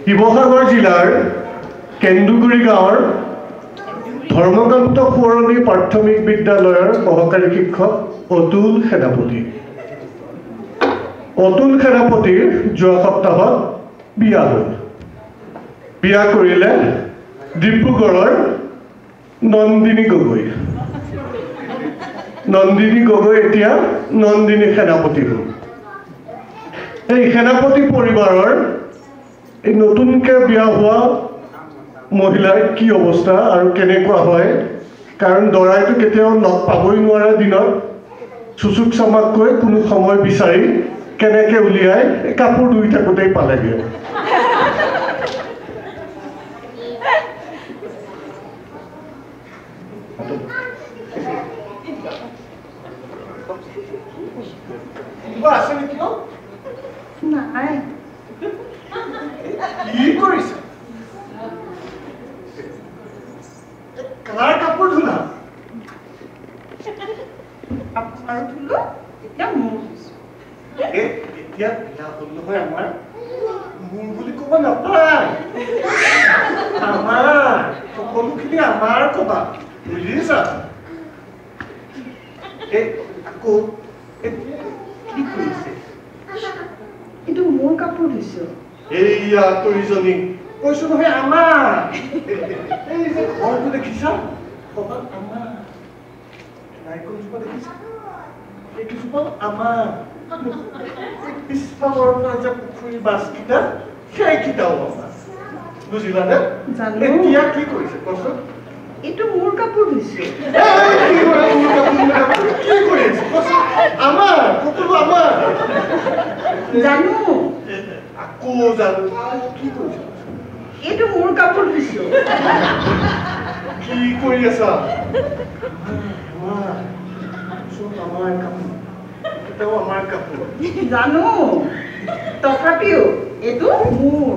শিৱসাগৰ জিলাৰ কেন্দুগুৰি গাঁৱৰ ধৰ্মকান্ত সোঁৱৰণী প্ৰাথমিক বিদ্যালয়ৰ সহকাৰী শিক্ষক অতুল সেনাপতি। অতুল সেনাপতিৰ যোৱা সপ্তাহত বিয়া হ'ল। বিয়া কৰিলে ডিব্ৰুগড়ৰ নন্দিনী গগৈ। নন্দিনী গগৈ এতিয়া নন্দিনী সেনাপতি হ'ল। এই সেনাপতি পৰিবাৰৰ এই নতুনকৈ বিয়া হোৱা মহিলাৰ কি অৱস্থা আৰু কেনেকুৱা হয়, কাৰণ দৰাইটো কেতিয়াও লগ পাবই নোৱাৰে দিনত, চুচুক চামাককৈ কোনো সময় বিচাৰি কেনেকৈ উলিয়াই কাপোৰ ধুই থাকোঁতেই পালেগৈ। আছে নেকি? নাই। কি কৰিছে? কাৰ কাপোৰ ধুলা? আৰু ধুলো, এতিয়া মোৰ ধুইছো। এতিয়া বিয়া হ'ল নহয় আমাৰ, মোৰ বুলি ক'ব নাপায়। আমাৰ সকলোখিনি আমাৰ ক'বা, বুজিছা? আকৌ কি কৰিছে? এইটো মোৰ কাপোৰ ধুইছো। এইয়া তৰিজনী কৈছো নহয় আমাৰ। এই যে ঘৰটো দেখিছা, ক'বা আমাৰ। নাৰিকলজোপা দেখিছা, এইকেইজোপা আমাৰ। পিছফালৰ পৰা যে পুখুৰীৰ মাছকেইটা, সেইকেইটাও আমাৰ। বুজিলানে? এতিয়া কি কৰিছে কচোন? এইটো মোৰ কাপোৰ ধুইছো। কি কৰি আছে কচোন? আমাৰ সকলো আমাৰ। জানো। আকৌ জানো। কি কৰিছে? এইটো মোৰ কাপোৰ ধুইছো। কি কৰি আছা? আমাৰ কাপোৰ, এটাও আমাৰ কাপোৰ। জানো, তথাপিও এইটো মোৰ।